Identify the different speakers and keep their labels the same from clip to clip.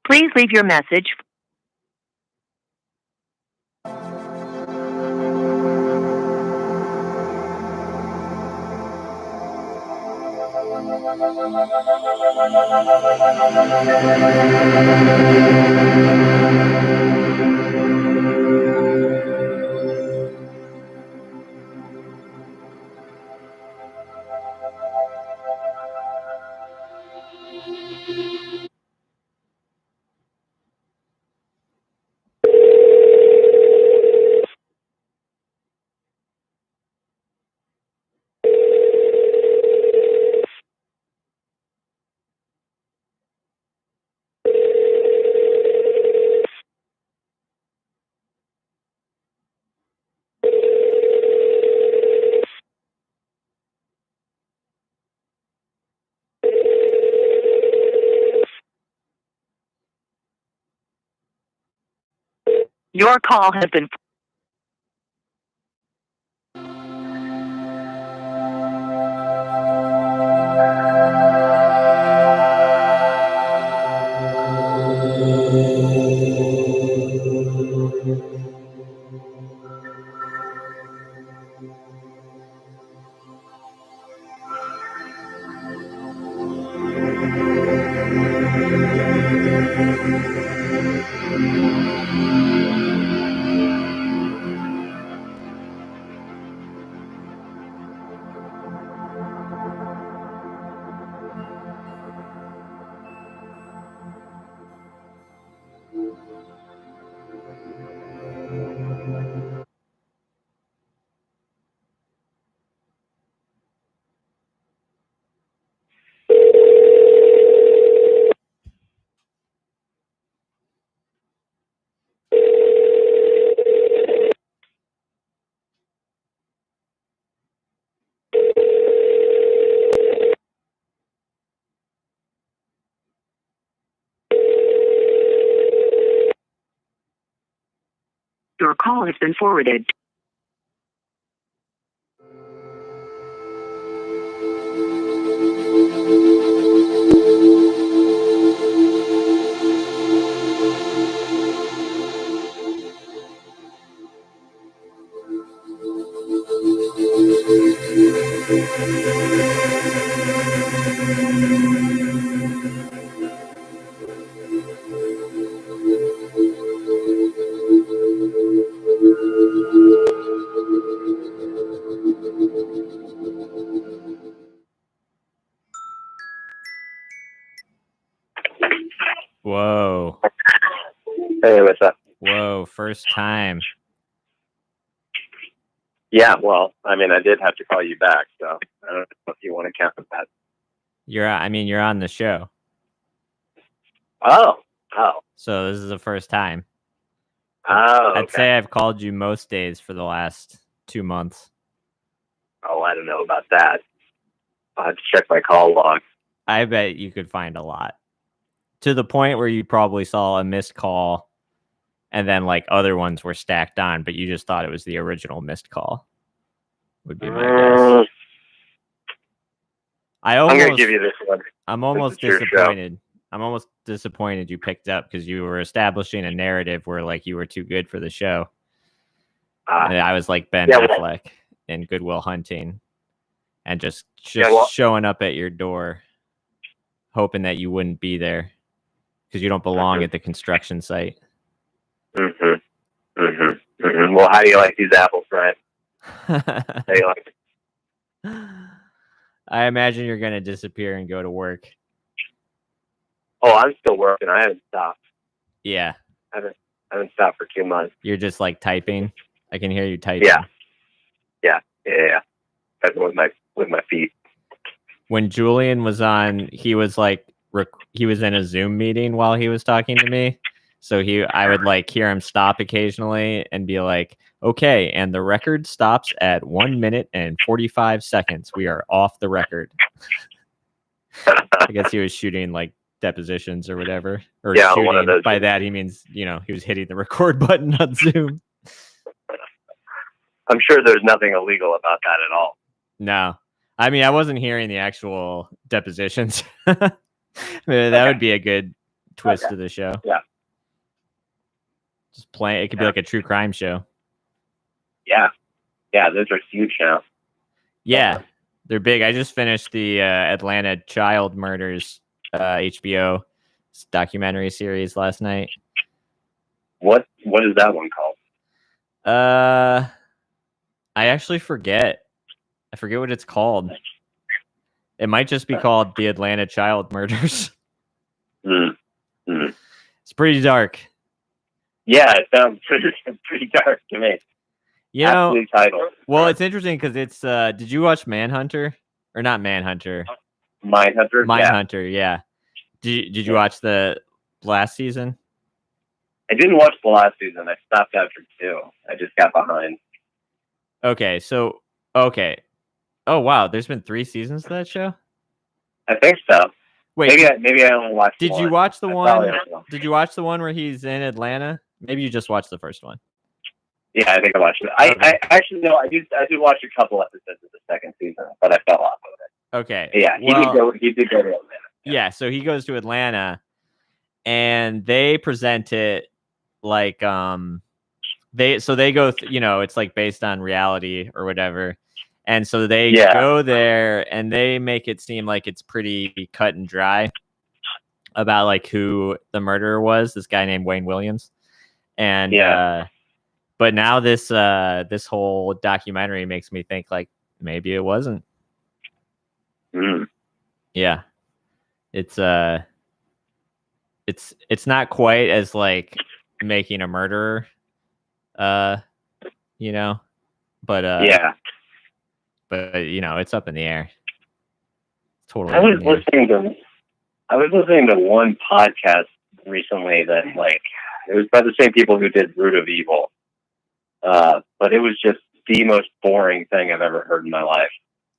Speaker 1: Please leave your message. Your call has been. Your call has been forwarded.
Speaker 2: Whoa.
Speaker 3: Hey, what's up?
Speaker 2: Whoa, first time.
Speaker 3: Yeah, well, I mean, I did have to call you back, so I don't know if you want to count that.
Speaker 2: You're on the show.
Speaker 3: Oh.
Speaker 2: So this is the first time.
Speaker 3: Oh,
Speaker 2: I'd say I've called you most days for the last 2 months.
Speaker 3: Oh, I don't know about that. I'll have to check my call log.
Speaker 2: I bet you could find a lot. To the point where you probably saw a missed call and then like other ones were stacked on, but you just thought it was the original missed call. Would be my guess.
Speaker 3: I'm gonna
Speaker 2: almost
Speaker 3: give you this one.
Speaker 2: I'm almost
Speaker 3: it's your show.
Speaker 2: disappointed. I'm almost disappointed you picked up because you were establishing a narrative where like you were too good for the show. And I was like Ben
Speaker 3: Yeah, well-
Speaker 2: Affleck in Good Will Hunting, and just
Speaker 3: Yeah, well-
Speaker 2: showing up at your door, hoping that you wouldn't be there because you don't belong at the construction site.
Speaker 3: Well, how do you like these apples, Brian? How do you like it?
Speaker 2: I imagine you're gonna disappear and go to work.
Speaker 3: Oh, I'm still working. I haven't stopped.
Speaker 2: Yeah,
Speaker 3: I haven't stopped for 2 months.
Speaker 2: you're just like typing. I can hear you typing.
Speaker 3: Yeah. That's with my feet.
Speaker 2: When Julian was on, he was like he was in a Zoom meeting while he was talking to me. So I would like hear him stop occasionally and be like, "Okay, and the record stops at 1 minute and 45 seconds. We are off the record." I guess he was shooting like depositions or whatever. Or
Speaker 3: Yeah,
Speaker 2: shooting.
Speaker 3: one of those.
Speaker 2: By that he means, he was hitting the record button on Zoom.
Speaker 3: I'm sure there's nothing illegal about that at all.
Speaker 2: No. I mean, I wasn't hearing the actual depositions. Maybe that would be a good twist to the show.
Speaker 3: Yeah.
Speaker 2: Just play. It could be like a true crime show.
Speaker 3: Yeah, those are huge now.
Speaker 2: Yeah, they're big. I just finished the Atlanta child murders HBO documentary series last night.
Speaker 3: What is that one called?
Speaker 2: I actually forget. I forget what it's called. It might just be called the Atlanta child murders. It's pretty dark.
Speaker 3: Yeah, it sounds pretty dark to me. Absolute title.
Speaker 2: Well, it's interesting because it's. Did you watch Manhunter or not Manhunter?
Speaker 3: Mindhunter.
Speaker 2: Mindhunter, yeah. Did you watch the last season?
Speaker 3: I didn't watch the last season. I stopped after 2. I just got behind.
Speaker 2: Okay. Oh wow, there's been 3 seasons to that show.
Speaker 3: I think so.
Speaker 2: Wait,
Speaker 3: maybe I only watched.
Speaker 2: did
Speaker 3: one.
Speaker 2: you watch the
Speaker 3: I
Speaker 2: one?
Speaker 3: probably have one.
Speaker 2: Did you watch the one where he's in Atlanta? Maybe you just watched the first one.
Speaker 3: Yeah, I think I watched it.
Speaker 2: Okay.
Speaker 3: I actually no, I did watch a couple episodes of the second season, but I fell off of it.
Speaker 2: Okay.
Speaker 3: Yeah, he did go to Atlanta.
Speaker 2: Yeah, so he goes to Atlanta, and they present it like they go it's like based on reality or whatever, and so they go there and they make it seem like it's pretty cut and dry about like who the murderer was, this guy named Wayne Williams, and but now this whole documentary makes me think like maybe it wasn't. Yeah. It's not quite as like making a murderer, but but it's up in the air. Totally.
Speaker 3: I was listening to one podcast recently that like it was by the same people who did Root of Evil, but it was just the most boring thing I've ever heard in my life.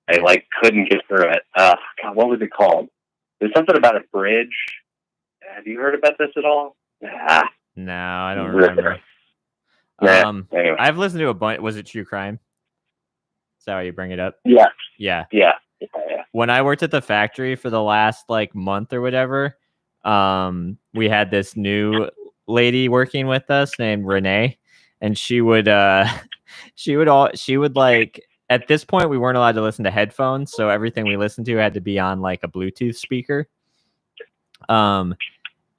Speaker 3: I like couldn't get through it. God, what was it called? There's something about a bridge. Have you heard about this at all? Nah.
Speaker 2: No, I don't remember.
Speaker 3: Anyway.
Speaker 2: I've listened to a bunch. Was it True Crime? Is that why you bring it up?
Speaker 3: Yeah.
Speaker 2: Yeah. When I worked at the factory for the last like month or whatever, we had this new lady working with us named Renee, and she would like, at this point we weren't allowed to listen to headphones, so everything we listened to had to be on like a Bluetooth speaker.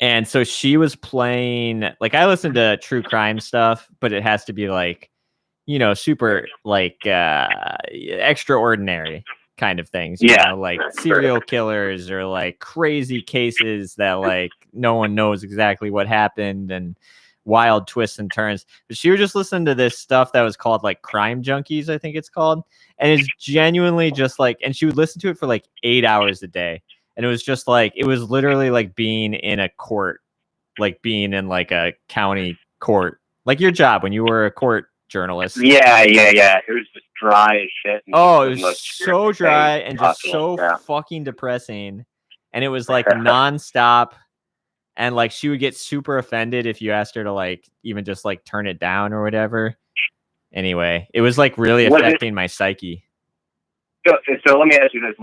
Speaker 2: And so she was playing, like, I listen to true crime stuff, but it has to be like, super like extraordinary kind of things. Like serial killers or like crazy cases that like no one knows exactly what happened and wild twists and turns. But she would just listen to this stuff that was called like Crime Junkies, I think it's called. And it's genuinely just like, and she would listen to it for like 8 hours a day. And it was just like, it was literally like being in a court, like being in like a county court, like your job when you were a court journalist.
Speaker 3: Yeah. It was just dry as shit.
Speaker 2: Oh, it was so dry and just so fucking depressing. And it was like nonstop. And like she would get super offended if you asked her to like even just like turn it down or whatever. Anyway, it was like really affecting my psyche.
Speaker 3: So let me ask you this: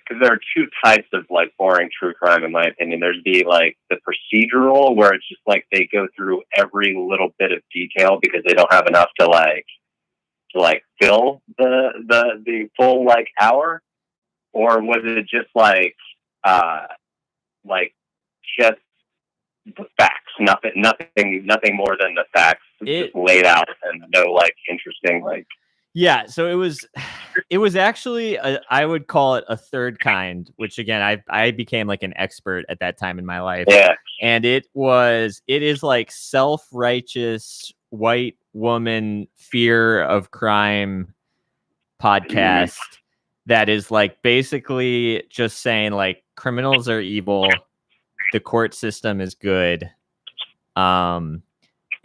Speaker 3: because there are two types of like boring true crime, in my opinion. There's the like the procedural, where it's just like they go through every little bit of detail because they don't have enough to fill the full like hour, or was it just like just the facts, nothing more than the facts, just laid out, and no like interesting like.
Speaker 2: Yeah, so it was actually I would call it a third kind, which again I became like an expert at that time in my life.
Speaker 3: Yeah.
Speaker 2: And it is like self-righteous white woman fear of crime podcast that is like basically just saying like criminals are evil, the court system is good.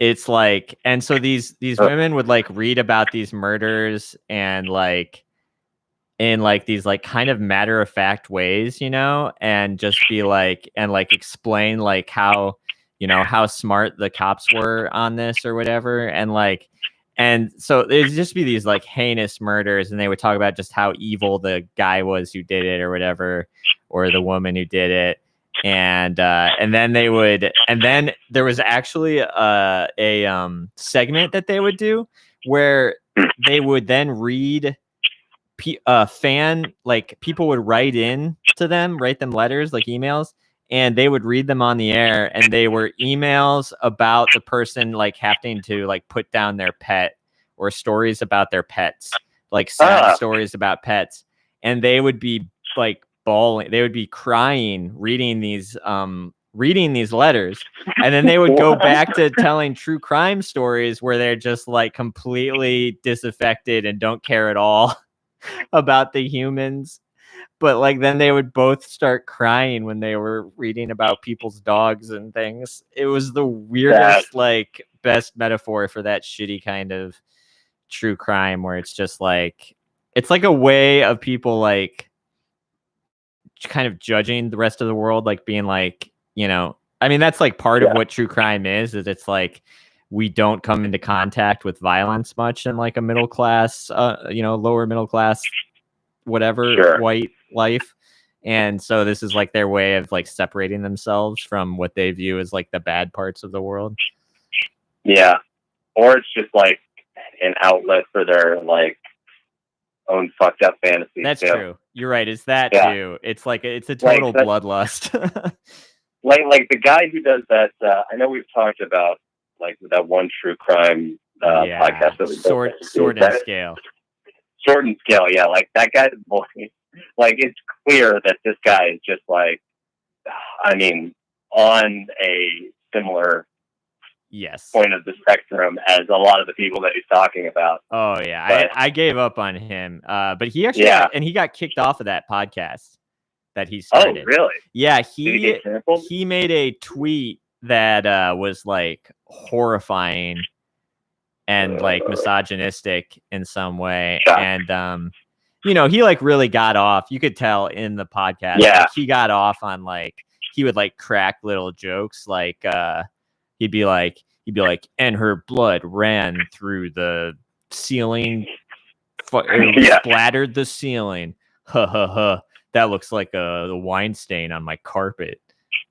Speaker 2: It's like, and so these women would like read about these murders and like in like these like kind of matter of fact ways, you know, and just be like, and like explain like how, you know, how smart the cops were on this or whatever. And like, and so it'd just be these like heinous murders, and they would talk about just how evil the guy was who did it or whatever, or the woman who did it. And then there was actually a segment that they would do where they would then read people would write them letters like emails, and they would read them on the air, and they were emails about the person like having to like put down their pet, or stories about their pets, like sad stories about pets, and they would be like bawling, they would be crying reading these letters, and then they would go back to telling true crime stories where they're just like completely disaffected and don't care at all about the humans. But like then they would both start crying when they were reading about people's dogs and things. It was the weirdest, like best metaphor for that shitty kind of true crime, where it's just like, it's like a way of people like kind of judging the rest of the world, like being like, you know, I mean, that's like part of what true crime is it's like we don't come into contact with violence much in like a middle class, lower middle class, whatever, white life. And so this is like their way of like separating themselves from what they view as like the bad parts of the world.
Speaker 3: Yeah. Or it's just like an outlet for their like own fucked up fantasies.
Speaker 2: That's
Speaker 3: too.
Speaker 2: True. You're right. It's that too. It's like, it's a total bloodlust.
Speaker 3: like the guy who does that. I know we've talked about like that one true crime podcast that we
Speaker 2: Sword and Scale.
Speaker 3: Sword and Scale. Yeah. Like that guy's voice. Like it's clear that this guy is just like, I mean, on a similar point of the spectrum as a lot of the people that he's talking about.
Speaker 2: Oh yeah. But I gave up on him. But he actually and he got kicked off of that podcast that he started.
Speaker 3: Oh really?
Speaker 2: Yeah, he made a tweet that was like horrifying and like misogynistic in some way. And you know, he like really got off. You could tell in the podcast.
Speaker 3: Yeah.
Speaker 2: Like, he got off on like, he would like crack little jokes like he'd be like, and her blood ran through the ceiling, splattered the ceiling. Ha ha ha. That looks like the wine stain on my carpet.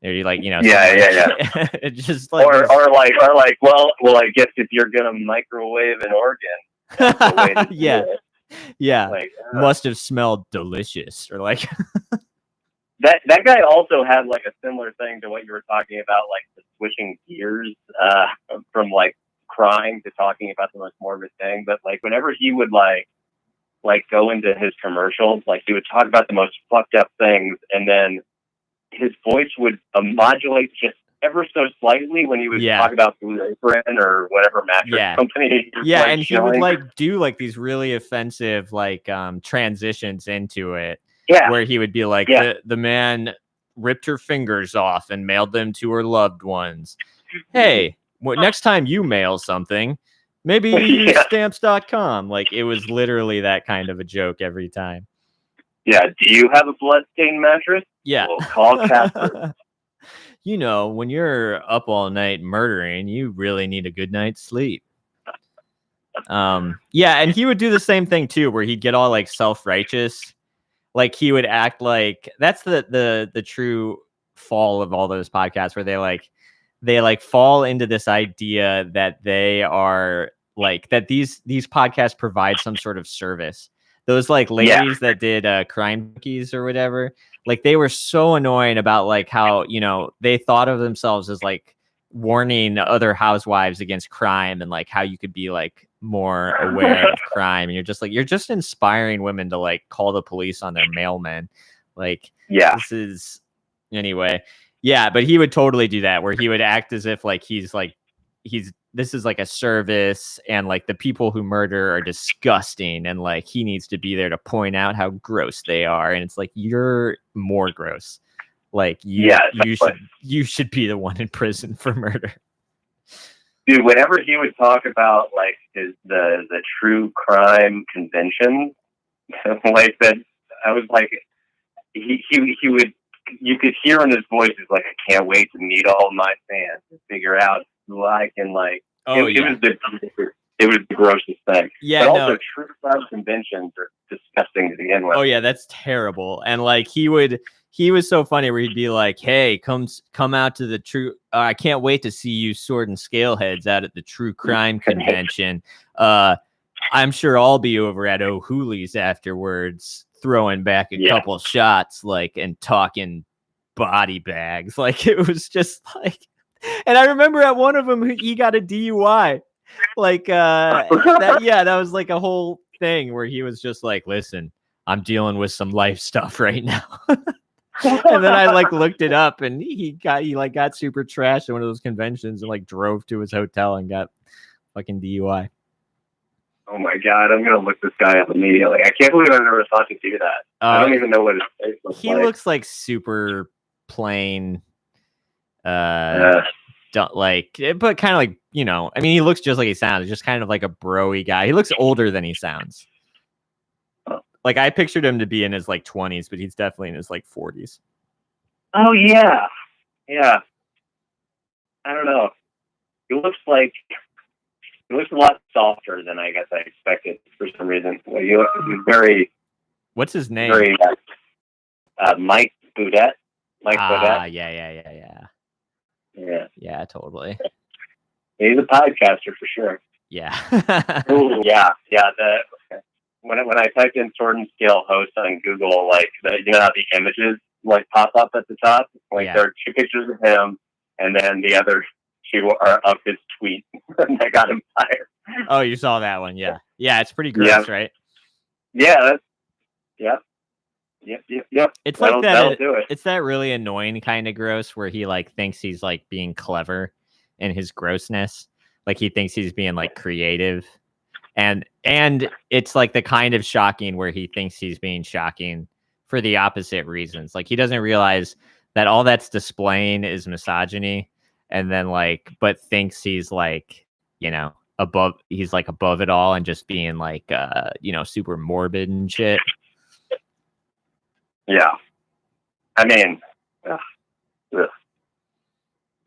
Speaker 2: Or you like, you know, it's just like,
Speaker 3: or like, well, I guess if you're gonna microwave an organ, that's the way to do it.
Speaker 2: Yeah,
Speaker 3: like,
Speaker 2: must have smelled delicious, or like
Speaker 3: that guy also had like a similar thing to what you were talking about, like the switching gears from like crying to talking about the most morbid thing. But like whenever he would like go into his commercials, like he would talk about the most fucked up things, and then his voice would modulate just ever so slightly when he would talk about Blue Apron or whatever mattress company.
Speaker 2: Yeah, and he would like do like these really offensive like transitions into it.
Speaker 3: Yeah.
Speaker 2: Where he would be like, the man ripped her fingers off and mailed them to her loved ones. Hey, next time you mail something, maybe use stamps.com. Like it was literally that kind of a joke every time.
Speaker 3: Yeah. Do you have a bloodstained mattress?
Speaker 2: Yeah.
Speaker 3: Well, call Casper.
Speaker 2: You know, when you're up all night murdering, you really need a good night's sleep. Yeah, and he would do the same thing too, where he'd get all like self-righteous Like he would act like that's the true fall of all those podcasts where they fall into this idea that they are like that these podcasts provide some sort of service. Those like ladies that did crime cookies or whatever, like they were so annoying about like how, you know, they thought of themselves as like warning other housewives against crime and like how you could be like more aware of crime. And you're just like, you're just inspiring women to like call the police on their mailmen. Like, this is anyway. Yeah, but he would totally do that where he would act as if like he's this is like a service and like the people who murder are disgusting and like he needs to be there to point out how gross they are. And it's like, you're more gross. Like you should be the one in prison for murder.
Speaker 3: Dude, whenever he would talk about like the true crime convention, like that, I was like, he would, you could hear in his voice, he's like, I can't wait to meet all my fans and figure out who I can like. It was the grossest thing.
Speaker 2: Yeah,
Speaker 3: but also true crime conventions are disgusting to begin with.
Speaker 2: Oh yeah, that's terrible. And like he was so funny where he'd be like, "Hey, come out to the true. I can't wait to see you sword and scale heads out at the true crime convention. I'm sure I'll be over at O'Hooley's afterwards, throwing back a couple shots, like and talking body bags. Like it was just like." And I remember at one of them, he got a DUI. Like that was like a whole thing where he was just like, "Listen, I'm dealing with some life stuff right now." And then I like looked it up, and he got super trashed at one of those conventions and like drove to his hotel and got fucking DUI.
Speaker 3: Oh my god, I'm gonna look this guy up immediately. I can't believe I never thought to do that. I don't even know what his face looks like.
Speaker 2: He looks like super plain. Don't like, but kind of like, you know, I mean, he looks just like he sounds, just kind of like a broy guy. He looks older than he sounds. Like I pictured him to be in his like 20s, but he's definitely in his like 40s.
Speaker 3: Oh yeah. I don't know. He looks a lot softer than I guess I expected for some reason. He looks very.
Speaker 2: What's his name?
Speaker 3: Very, Mike Burdett. Burdett.
Speaker 2: Yeah, totally.
Speaker 3: He's a podcaster for sure.
Speaker 2: Yeah.
Speaker 3: Ooh, yeah. When I typed in Sword and Scale host on Google, like you know how the images like pop up at the top, like there are two pictures of him, and then the other two are of his tweet that got him fired.
Speaker 2: Oh, you saw that one? Yeah. It's pretty gross, right?
Speaker 3: Yeah. Yep.
Speaker 2: It's like that. It's that really annoying kind of gross where he like thinks he's like being clever in his grossness. Like he thinks he's being like creative, and it's like the kind of shocking where he thinks he's being shocking for the opposite reasons. Like he doesn't realize that all that's displaying is misogyny, and then like, but thinks he's like, you know, above it all and just being like, you know, super morbid and shit.
Speaker 3: Yeah, I mean, I'm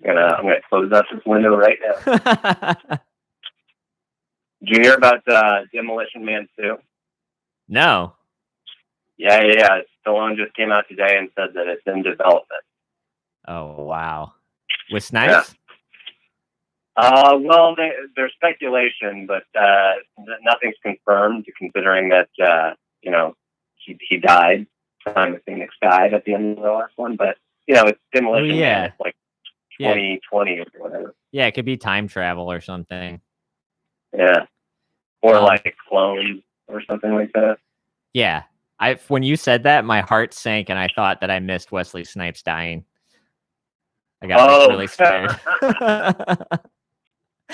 Speaker 3: gonna close out this window right now. Did you hear about Demolition Man 2?
Speaker 2: No.
Speaker 3: Yeah. Stallone just came out today and said that it's in development.
Speaker 2: Oh wow, with Snipes?
Speaker 3: Yeah. Well, there's speculation, but nothing's confirmed. Considering that you know he died. Simon Phoenix died at the end of the last one, but you know it's Demolition Man. It's like 2020 or whatever.
Speaker 2: Yeah, it could be time travel or something.
Speaker 3: Yeah, or like clones or something like that.
Speaker 2: Yeah, when you said that, my heart sank, and I thought that I missed Wesley Snipes dying. I got really scared.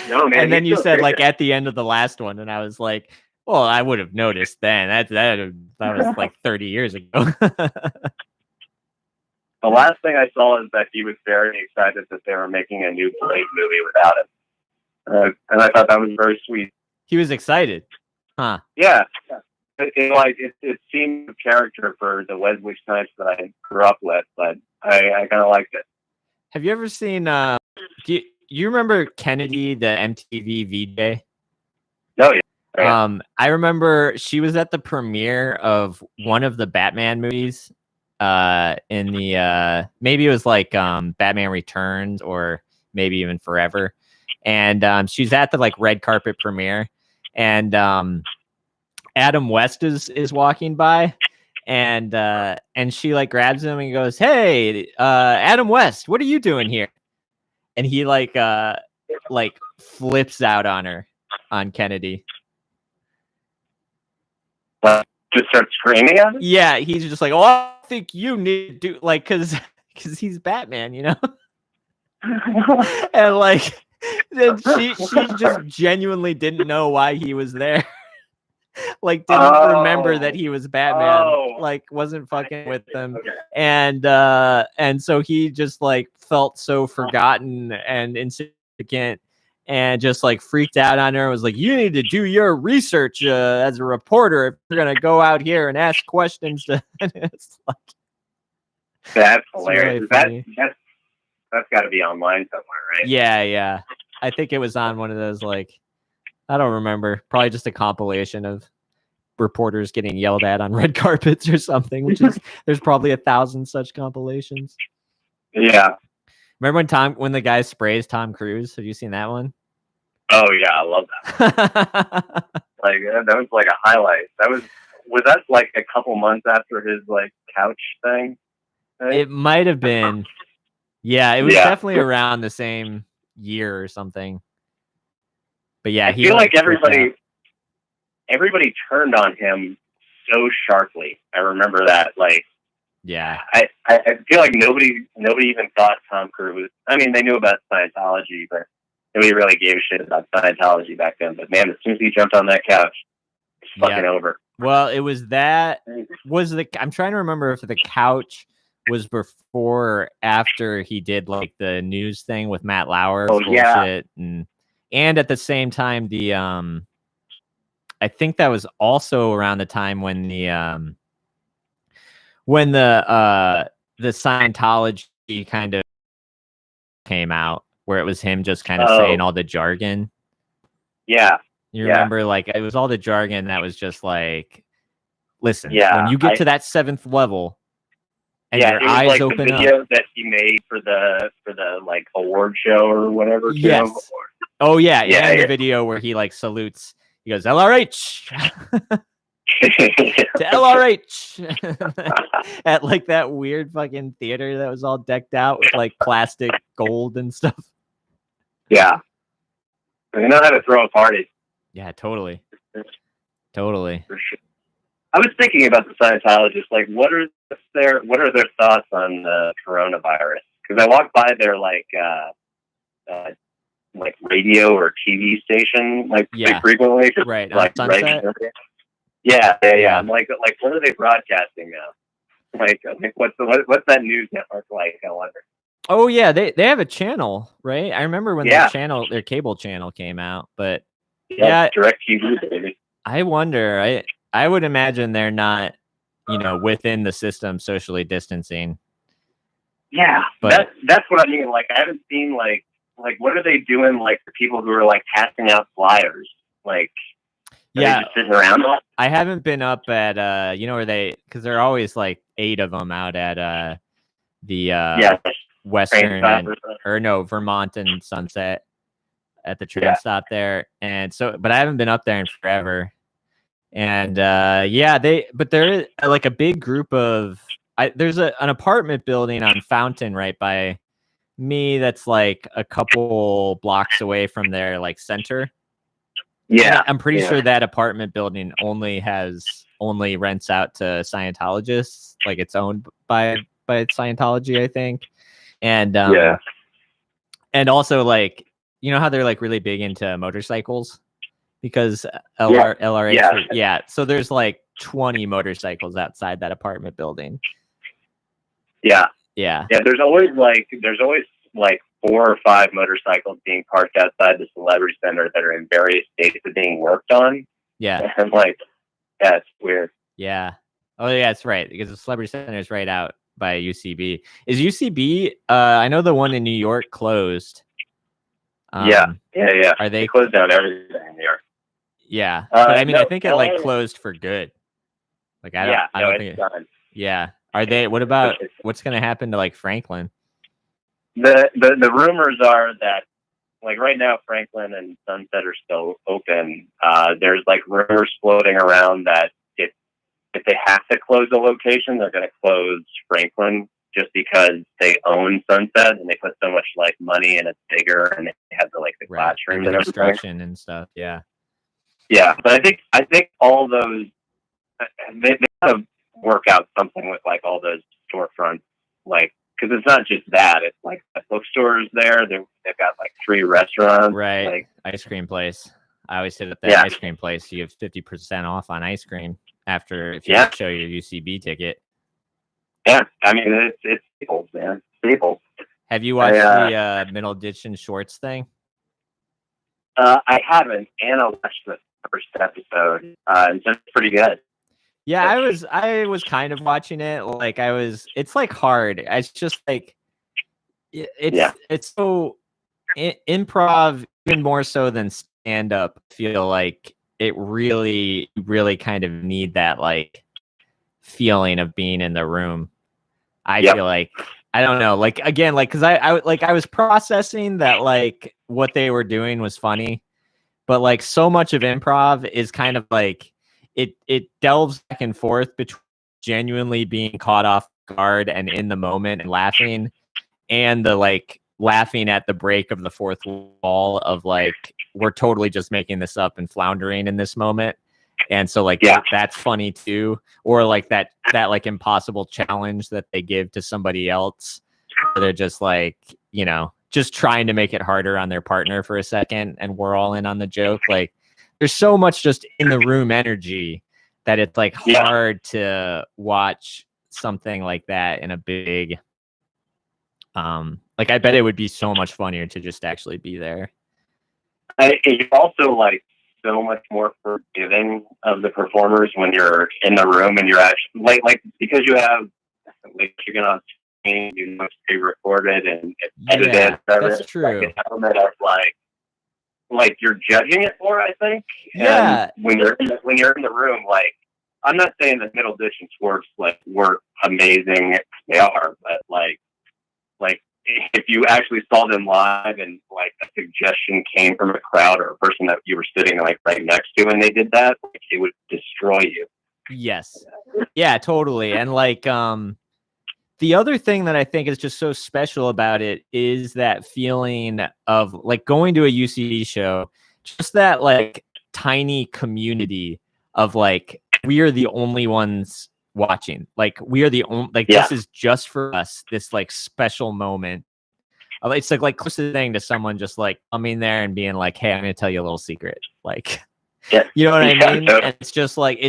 Speaker 3: No, man.
Speaker 2: And then you said like at the end of the last one, and I was like, well, I would have noticed then. That was like 30 years ago.
Speaker 3: The last thing I saw is that he was very excited that they were making a new Blade movie without him. And I thought that was very sweet.
Speaker 2: He was excited. Huh.
Speaker 3: Yeah. It seemed a character for the Wesley Snipes that I grew up with, but I kind of liked it.
Speaker 2: Have you ever seen, do you remember Kennedy, the MTV VJ?
Speaker 3: Oh, yeah. Right.
Speaker 2: I remember she was at the premiere of one of the Batman movies. In the maybe it was like Batman Returns or maybe even Forever, and she's at the like red carpet premiere, and Adam West is walking by, and she like grabs him and goes, "Hey, Adam West, what are you doing here?" And he like flips out on Kennedy.
Speaker 3: Just start screaming at him?
Speaker 2: Yeah, he's just like, "Oh, I think you need to do like because he's Batman, you know." And like, then she just genuinely didn't know why he was there. Like, didn't remember that he was Batman.
Speaker 3: Oh.
Speaker 2: Like, wasn't fucking with them.
Speaker 3: Okay.
Speaker 2: And so he just like felt so forgotten and insignificant and just like freaked out on her. Was like, you need to do your research as a reporter if you're gonna go out here and ask questions to and it's like,
Speaker 3: That's
Speaker 2: it's
Speaker 3: hilarious.
Speaker 2: really funny.
Speaker 3: That's got to be online somewhere, right?
Speaker 2: Yeah. I think it was on one of those, like, I don't remember. Probably just a compilation of reporters getting yelled at on red carpets or something, which is, there's probably 1,000 such compilations.
Speaker 3: Yeah.
Speaker 2: Remember when the guy sprays Tom Cruise? Have you seen that one?
Speaker 3: Oh yeah, I love that. Like that was like a highlight. Was that like a couple months after his like couch thing? Right?
Speaker 2: It might have been. Yeah, it was
Speaker 3: Yeah.
Speaker 2: definitely around the same year or something. But yeah,
Speaker 3: I feel like everybody turned on him so sharply. I remember that. Like,
Speaker 2: yeah,
Speaker 3: I feel like nobody even thought Tom Cruise. I mean, they knew about Scientology, but nobody really gave a shit about Scientology back then. But man, as soon as he jumped on that couch, it's fucking over.
Speaker 2: Well, it was that. I'm trying to remember if the couch was before or after he did like the news thing with Matt Lauer.
Speaker 3: Oh, yeah.
Speaker 2: Bullshit, and at the same time, the I think that was also around the time when the Scientology kind of came out, where it was him just kind of saying all the jargon.
Speaker 3: Yeah.
Speaker 2: You remember, like, it was all the jargon that was just like, listen,
Speaker 3: Yeah,
Speaker 2: when you get to that 7th level and your
Speaker 3: it was
Speaker 2: eyes
Speaker 3: like
Speaker 2: open
Speaker 3: the video that he made for the like award show or whatever.
Speaker 2: Yes.
Speaker 3: Too.
Speaker 2: Oh yeah,
Speaker 3: Yeah,
Speaker 2: and
Speaker 3: yeah.
Speaker 2: the video where he like salutes. He goes LRH to LRH at like that weird fucking theater that was all decked out with like plastic gold and stuff.
Speaker 3: Yeah, they know how to throw a party.
Speaker 2: Yeah, totally. Totally.
Speaker 3: For sure. I was thinking about the Scientologists. Like, what are their thoughts on the coronavirus? Because I walked by their like radio or TV station like pretty frequently.
Speaker 2: Right.
Speaker 3: Like
Speaker 2: Sunset?
Speaker 3: Yeah. I'm like, what are they broadcasting now? Like what's that news network like? I wonder.
Speaker 2: Oh yeah, they have a channel, right? I remember when their cable channel came out, but yeah,
Speaker 3: DirecTV, baby.
Speaker 2: I wonder. I would imagine they're not, within the system socially distancing.
Speaker 3: Yeah,
Speaker 2: but
Speaker 3: that's what I mean. Like, I haven't seen like what are they doing? Like the people who are like passing out flyers, like are they just sitting around.
Speaker 2: I haven't been up at where because there are always like 8 of them out at the Western Vermont and Sunset at the train stop there, and so but I haven't been up there in forever. And there is like a big group of there's an apartment building on Fountain right by me that's like a couple blocks away from their like center. Yeah, and I'm pretty sure that apartment building only rents out to Scientologists. Like it's owned by Scientology, I think. And and also like how they're like really big into motorcycles. Because LRH, so there's like 20 motorcycles outside that apartment building. Yeah.
Speaker 3: There's always like 4 or 5 motorcycles being parked outside the Celebrity Center that are in various states of being worked on.
Speaker 2: Yeah,
Speaker 3: and like that's weird.
Speaker 2: Yeah. Oh yeah, that's right. Because the Celebrity Center is right out by UCB. Is UCB? I know the one in New York closed.
Speaker 3: Yeah.
Speaker 2: Are they
Speaker 3: closed down everything in New York?
Speaker 2: Yeah, but I mean, I
Speaker 3: No,
Speaker 2: think it like
Speaker 3: LA
Speaker 2: closed for good. Like I
Speaker 3: yeah,
Speaker 2: don't
Speaker 3: no,
Speaker 2: think
Speaker 3: it's done.
Speaker 2: yeah. Are they? What about
Speaker 3: It's-
Speaker 2: what's gonna happen to like Franklin?
Speaker 3: the rumors are that like right now Franklin and Sunset are still open. There's like rumors floating around that if they have to close a location, they're going to close Franklin just because they own Sunset and they put so much like money and it's bigger and they have the
Speaker 2: Right,
Speaker 3: classrooms
Speaker 2: and
Speaker 3: and
Speaker 2: the
Speaker 3: everything.
Speaker 2: construction and stuff. Yeah,
Speaker 3: Yeah, but I think all those they have to work out something with like all those storefronts, like because it's not just that; it's like the bookstores there. They've got like 3 restaurants,
Speaker 2: right.
Speaker 3: Like
Speaker 2: Ice cream place. I always hit at that
Speaker 3: Yeah.
Speaker 2: ice cream place. You have 50% off on ice cream after if you
Speaker 3: Yeah.
Speaker 2: show your UCB ticket.
Speaker 3: yeah, I mean it's staples, man, staples.
Speaker 2: Have you watched
Speaker 3: I,
Speaker 2: the Middle Ditch and Shorts thing?
Speaker 3: I haven't. Anna watched the first episode. It's just pretty good.
Speaker 2: Yeah, I was kind of watching it. Like it's like hard. It's just like
Speaker 3: Yeah.
Speaker 2: it's so improv even more so than stand up. Feel like it really kind of need that like feeling of being in the room. I
Speaker 3: Yep.
Speaker 2: feel like I don't know, like again, like because I was processing that like what they were doing was funny, but like so much of improv is kind of like it delves back and forth between genuinely being caught off guard and in the moment and laughing, and the like laughing at the break of the fourth wall of like we're totally just making this up and floundering in this moment. And so like
Speaker 3: Yeah.
Speaker 2: that's funny too, or like that like impossible challenge that they give to somebody else where they're just like, you know, just trying to make it harder on their partner for a second and we're all in on the joke. Like there's so much just in the room energy that it's like
Speaker 3: Yeah.
Speaker 2: hard to watch something like that in a big like I bet it would be so much funnier to just actually be there.
Speaker 3: You're also like so much more forgiving of the performers when you're in the room and you're actually like because you have like you're gonna screen, you know, it's pre-recorded and it's edited.
Speaker 2: Yeah,
Speaker 3: whatever.
Speaker 2: that's
Speaker 3: It's
Speaker 2: true.
Speaker 3: like an element of like you're judging it more, I think.
Speaker 2: Yeah.
Speaker 3: And when you're in the room, like I'm not saying that Middle Ditch and Schwartz like work amazing. They are, but like if you actually saw them live and like a suggestion came from a crowd or a person that you were sitting like right next to and they did that, like, it would destroy you.
Speaker 2: Yes. Yeah, totally. And like the other thing that I think is just so special about it is that feeling of like going to a UCB show, just that like tiny community of like we are the only ones watching. Like we are the only like
Speaker 3: Yeah.
Speaker 2: this is just for us, this like special moment. It's like closest thing to someone just like coming there and being like, hey, I'm gonna tell you a little secret. Like
Speaker 3: Yeah.
Speaker 2: you know what I
Speaker 3: Yeah,
Speaker 2: mean?
Speaker 3: totally.
Speaker 2: And it's just like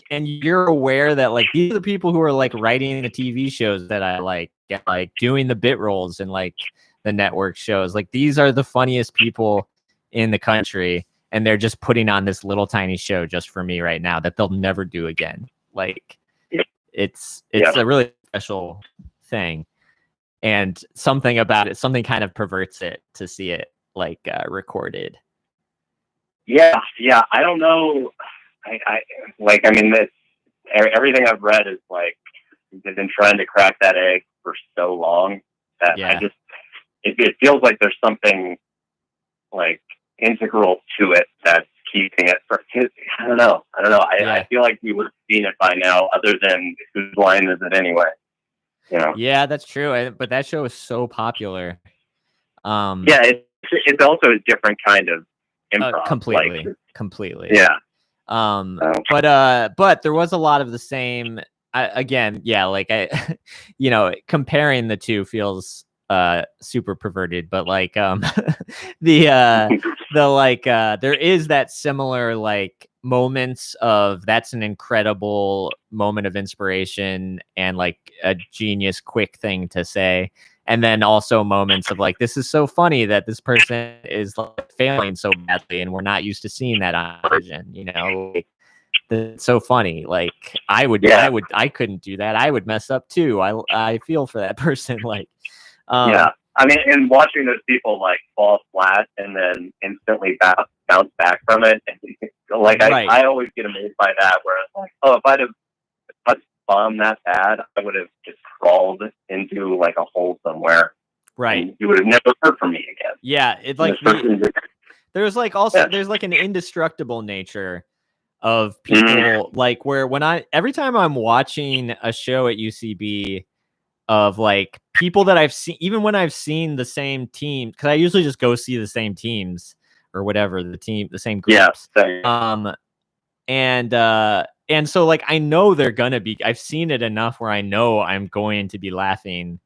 Speaker 2: and you're aware that like these are the people who are like writing the TV shows that I like doing the bit roles and like the network shows. Like these are the funniest people in the country, and they're just putting on this little tiny show just for me right now that they'll never do again. Like it's
Speaker 3: Yeah.
Speaker 2: a really special thing, and something about it, something kind of perverts it to see it like recorded.
Speaker 3: Yeah. I don't know. I mean, everything I've read is like they've been trying to crack that egg for so long that
Speaker 2: Yeah.
Speaker 3: it feels like there's something like integral to it that's keeping it. I don't know.
Speaker 2: Yeah.
Speaker 3: I feel like we would have seen it by now, other than whose line is it anyway? You know.
Speaker 2: Yeah, that's true. But that show is so popular.
Speaker 3: Yeah, it's also a different kind of improv.
Speaker 2: Completely.
Speaker 3: Yeah.
Speaker 2: But there was a lot of the same. Again, yeah, like you know, comparing the two feels super perverted, but like the like there is that similar like moments of that's an incredible moment of inspiration and like a genius quick thing to say, and then also moments of like this is so funny that this person is like failing so badly and we're not used to seeing that on television, you know, like, that's so funny. Like I couldn't do that. I would mess up too. I feel for that person. Like,
Speaker 3: Yeah. I mean, and watching those people like fall flat and then instantly bounce back from it, and, like
Speaker 2: Right.
Speaker 3: I always get amazed by that. Where it's like, oh, if I'd bombed that bad, I would have just crawled into like a hole somewhere.
Speaker 2: Right.
Speaker 3: And you would have never heard from me again.
Speaker 2: Yeah. It like there's like also there's like an indestructible nature of people like where every time I'm watching a show at UCB of like people that I've seen, even when I've seen the same team, because I usually just go see the same teams or whatever, the same groups.
Speaker 3: Yeah.
Speaker 2: And so like I know they're gonna be, I've seen it enough where I know I'm going to be laughing.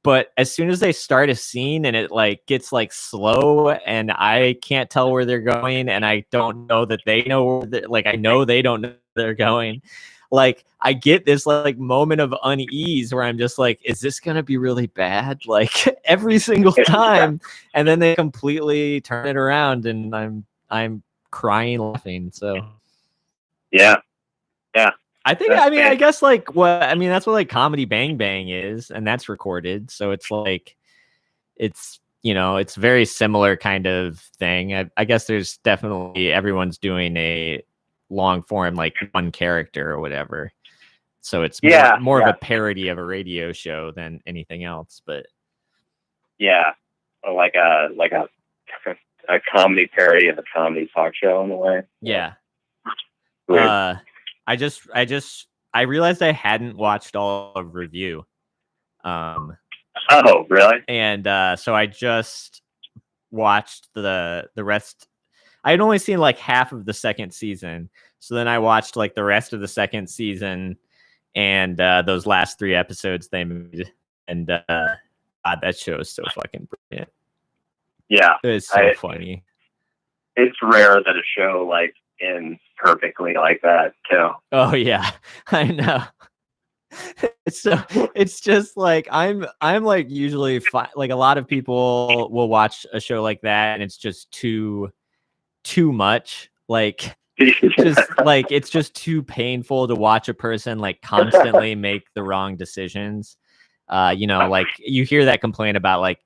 Speaker 2: But as soon as they start a scene and it like gets like slow and I can't tell where they're going and I don't know that they know like I know they don't know where they're going, like I get this like moment of unease where I'm just like, is this gonna be really bad? Like every single time, and then they completely turn it around and I'm crying laughing. So
Speaker 3: yeah.
Speaker 2: I think,
Speaker 3: That's
Speaker 2: I mean, I
Speaker 3: big.
Speaker 2: guess like that's what like Comedy Bang Bang is, and that's recorded. So it's like, it's, it's very similar kind of thing. I guess there's definitely, everyone's doing a long form, like one character or whatever. So it's more of a parody of a radio show than anything else, but.
Speaker 3: Yeah. Or like a comedy parody of a comedy talk show in a way.
Speaker 2: Yeah.
Speaker 3: Weird.
Speaker 2: I realized I hadn't watched all of Review.
Speaker 3: Oh, really?
Speaker 2: And so I just watched the rest. I had only seen like half of the second season. So then I watched like the rest of the second season and those last 3 episodes they made. And God, that show is so fucking brilliant.
Speaker 3: Yeah.
Speaker 2: It's so funny.
Speaker 3: It's rare that a show like ends perfectly like that too.
Speaker 2: Oh yeah, I know. It's just like I'm like usually like a lot of people will watch a show like that and it's just too much, like just like it's just too painful to watch a person like constantly make the wrong decisions. Like you hear that complaint about like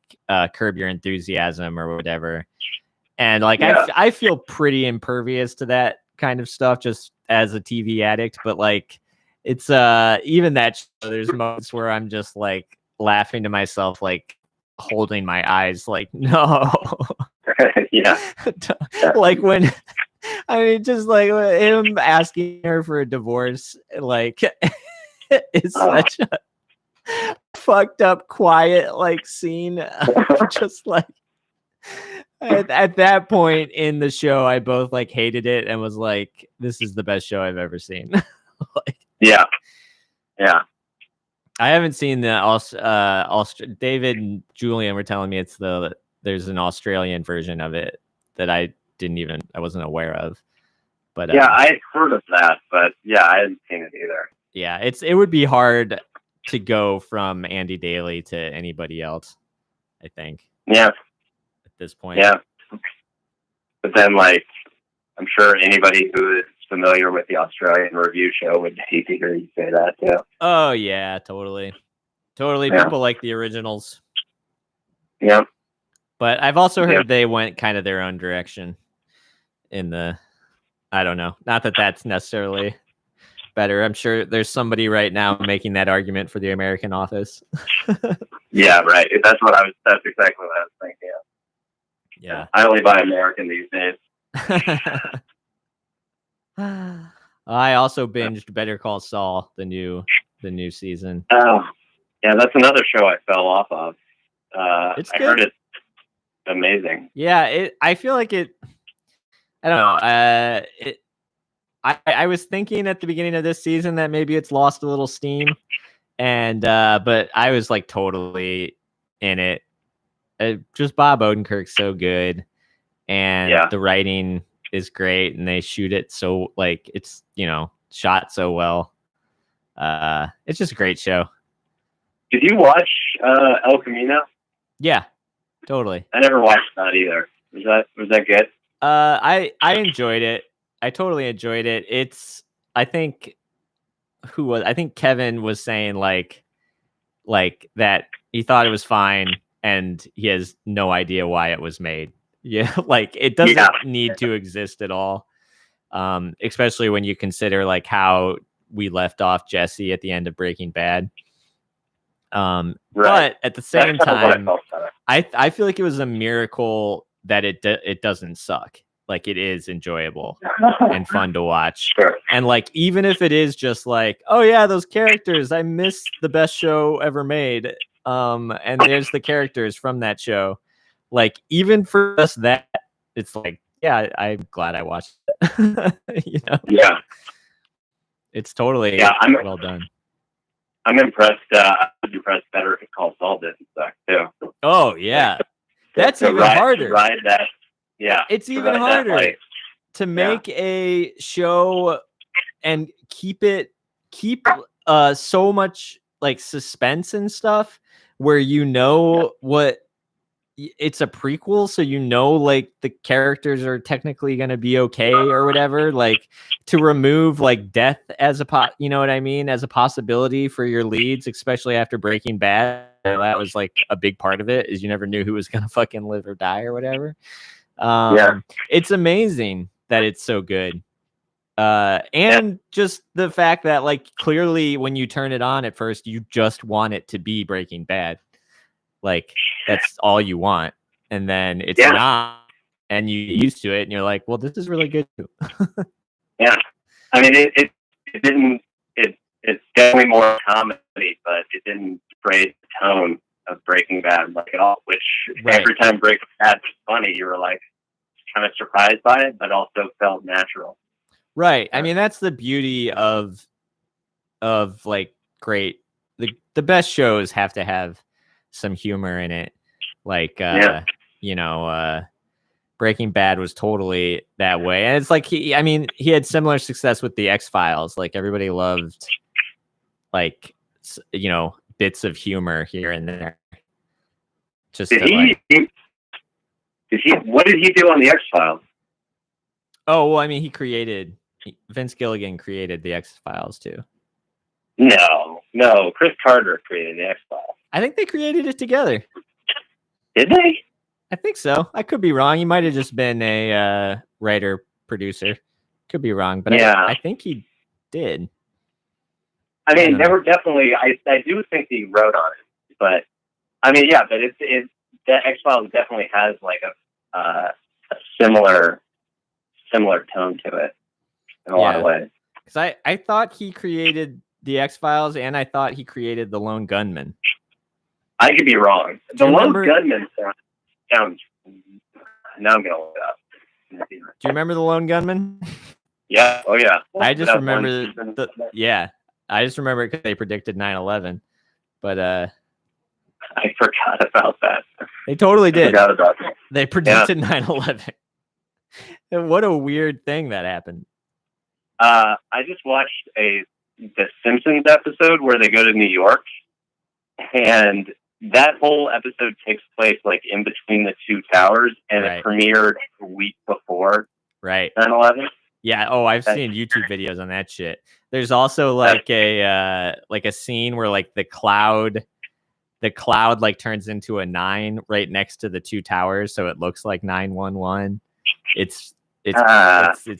Speaker 2: Curb Your Enthusiasm or whatever, and like I feel pretty impervious to that kind of stuff just as a TV addict, but like it's even that show, there's moments where I'm just like laughing to myself, like holding my eyes, like no.
Speaker 3: Yeah.
Speaker 2: Like when I mean just like him asking her for a divorce, like it's such a fucked up quiet like scene. Just like at that point in the show I both like hated it and was like, this is the best show I've ever seen. Like, yeah I haven't seen the David and Julian were telling me there's an Australian version of it that I wasn't aware of, but
Speaker 3: I heard of that, but I hadn't seen it either.
Speaker 2: Yeah, it would be hard to go from Andy Daly to anybody else, I think.
Speaker 3: Yeah.
Speaker 2: At this point.
Speaker 3: Yeah. But then, like, I'm sure anybody who is familiar with the Australian Review show would hate to hear you say that, too.
Speaker 2: Oh, yeah, totally. Totally.
Speaker 3: Yeah.
Speaker 2: People like the originals.
Speaker 3: Yeah.
Speaker 2: But I've also heard they went kind of their own direction in I don't know. Not that that's necessarily better. I'm sure there's somebody right now making that argument for the American Office.
Speaker 3: Yeah, right. That's exactly what I was thinking of.
Speaker 2: Yeah.
Speaker 3: I only buy American these days.
Speaker 2: I also binged Better Call Saul, the new season.
Speaker 3: Oh, yeah, that's another show I fell off of. I heard it's amazing.
Speaker 2: Yeah, I feel like it. I don't know. I was thinking at the beginning of this season that maybe it's lost a little steam, and but I was like totally in it. Just Bob Odenkirk's so good, and the writing is great, and they shoot it so like it's shot so well. It's just a great show.
Speaker 3: Did you watch El Camino?
Speaker 2: Yeah, totally.
Speaker 3: I never watched that either. Was that good?
Speaker 2: I enjoyed it. I totally enjoyed it. I think Kevin was saying like that he thought it was fine, and he has no idea why it was made. Yeah, like it doesn't need to exist at all. Especially when you consider like how we left off Jesse at the end of Breaking Bad. But at the same time, I feel like it was a miracle that it doesn't suck. Like it is enjoyable and fun to watch.
Speaker 3: Sure.
Speaker 2: And like even if it is just like, oh yeah, those characters, I missed the best show ever made. And there's the characters from that show. Like even for us that, it's like, yeah, I'm glad I watched it. You know?
Speaker 3: Yeah.
Speaker 2: It's totally well done.
Speaker 3: I'm impressed. I was impressed better if Call Saul didn't suck too.
Speaker 2: Oh yeah, that's even harder.
Speaker 3: Ride that. Yeah,
Speaker 2: it's even harder to make a show and keep so much like suspense and stuff where you know what it's a prequel, so you know like the characters are technically going to be okay or whatever. Like to remove like death as you know what I mean, as a possibility for your leads, especially after Breaking Bad. That was like a big part of it, is you never knew who was going to fucking live or die or whatever. It's amazing that it's so good. And just the fact that like clearly when you turn it on at first, you just want it to be Breaking Bad. Like that's all you want. And then it's not, and you get used to it and you're like, well, this is really good too.
Speaker 3: Yeah. I mean, it didn't, it's definitely more comedy, but it didn't break the tone of Breaking Bad like at all, which every time Breaking Bad was funny, you were like kind of surprised by it, but also felt natural.
Speaker 2: Right. I mean, that's the beauty of like great, the best shows have to have some humor in it. Like, you know, Breaking Bad was totally that way. And it's like, he had similar success with the X-Files. Like everybody loved like, you know, bits of humor here and there. Just
Speaker 3: what did he do on the X-Files?
Speaker 2: Oh, well, I mean, Vince Gilligan created the X-Files too.
Speaker 3: No, Chris Carter created the X-Files.
Speaker 2: I think they created it together.
Speaker 3: Did they?
Speaker 2: I think so. I could be wrong. He might have just been a writer producer. Could be wrong, but I think he did.
Speaker 3: I mean, there were definitely. I do think he wrote on it, but I mean, yeah, but the X-Files definitely has like a similar tone to it in a lot of ways.
Speaker 2: Because I thought he created the X-Files, and I thought he created the Lone Gunman.
Speaker 3: I could be wrong. The Lone Gunman sounds. Now I'm gonna look it up.
Speaker 2: Do you remember the Lone Gunman?
Speaker 3: Yeah. Oh yeah.
Speaker 2: I just remember I just remember it because they predicted 9/11, but
Speaker 3: I forgot about that.
Speaker 2: They totally did.
Speaker 3: I forgot about that.
Speaker 2: They predicted 9/11. And what a weird thing that happened.
Speaker 3: I just watched the Simpsons episode where they go to New York, and that whole episode takes place like in between the two towers, and it premiered a week before 9/11.
Speaker 2: Yeah. Oh, I've seen YouTube videos on that shit. There's also like a scene where like the cloud like turns into a 9 right next to the two towers, so it looks like 911. It's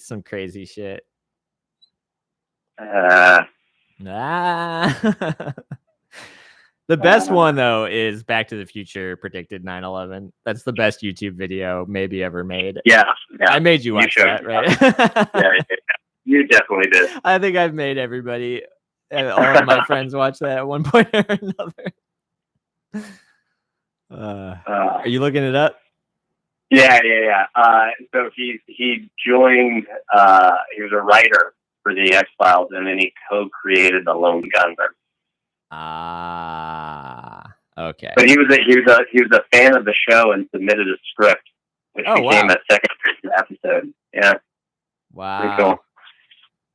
Speaker 2: some crazy shit. The best one though is Back to the Future predicted 9/11. That's the best YouTube video maybe ever made.
Speaker 3: Yeah.
Speaker 2: I made you watch that, right?
Speaker 3: Yeah, you definitely did.
Speaker 2: I think I've made everybody, all of my friends, watch that at one point or another. Are you looking it up?
Speaker 3: Yeah. So he joined. He was a writer for the X-Files, and then he co-created the Lone Gunman.
Speaker 2: Okay.
Speaker 3: But he was a fan of the show and submitted a script, which became a second episode. Yeah.
Speaker 2: Wow.
Speaker 3: Pretty cool.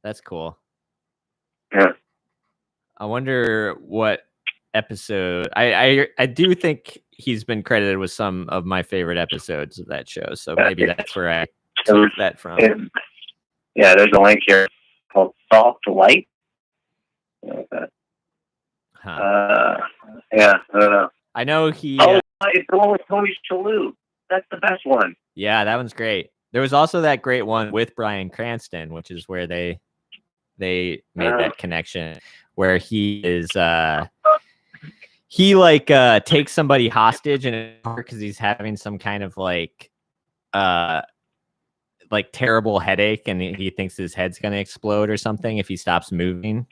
Speaker 2: That's cool.
Speaker 3: Yeah.
Speaker 2: I wonder what episode. I do think he's been credited with some of my favorite episodes of that show, so maybe that's where I took that from.
Speaker 3: Yeah, there's a link here called Soft Light. Like that.
Speaker 2: Huh.
Speaker 3: Yeah, I don't know.
Speaker 2: I know he.
Speaker 3: It's the one with Tony Shalhoub. That's the best one.
Speaker 2: Yeah, that one's great. There was also that great one with Bryan Cranston, which is where they made that connection, where he is he like takes somebody hostage in because he's having some kind of like terrible headache, and he thinks his head's gonna explode or something if he stops moving.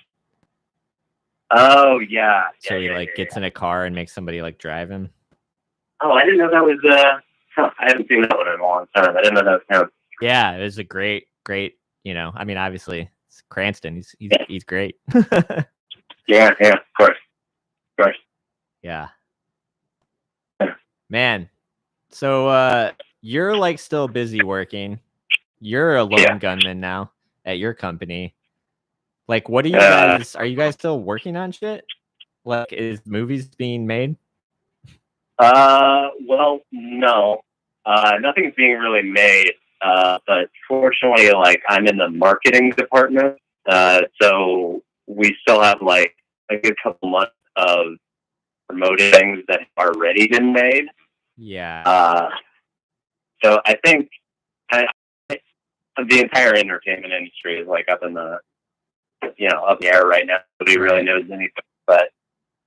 Speaker 3: Oh yeah.
Speaker 2: So he gets in a car and makes somebody like drive him.
Speaker 3: Oh, I didn't know that was. I haven't seen that one in a long time. I didn't know that was him.
Speaker 2: Yeah, it was a great. I mean, obviously, it's Cranston. He's great.
Speaker 3: Yeah, of course.
Speaker 2: Yeah. Man, so you're like still busy working. You're a lone gunman now at your company. Like, what are you guys? Are you guys still working on shit? Like, is movies being made?
Speaker 3: Well, no. Nothing's being really made. But fortunately, like, I'm in the marketing department. So we still have like a good couple months of promoted things that have already been made.
Speaker 2: Yeah.
Speaker 3: So I think the entire entertainment industry is like up in the, up in the air right now. Nobody really knows anything. But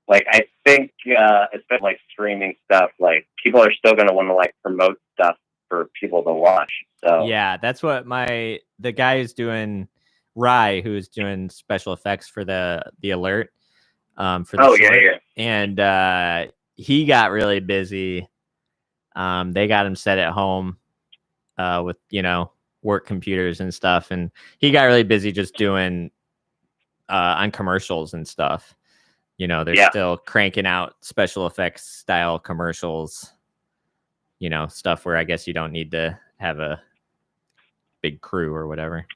Speaker 3: like, I think, especially like streaming stuff, like people are still going to want to like promote stuff for people to watch. So
Speaker 2: yeah, that's what the guy who's doing Rye, who's doing special effects for the alert. For the short. And he got really busy. They got him set at home with work computers and stuff, and he got really busy just doing on commercials and stuff. They're still cranking out special effects style commercials, stuff where I guess you don't need to have a big crew or whatever.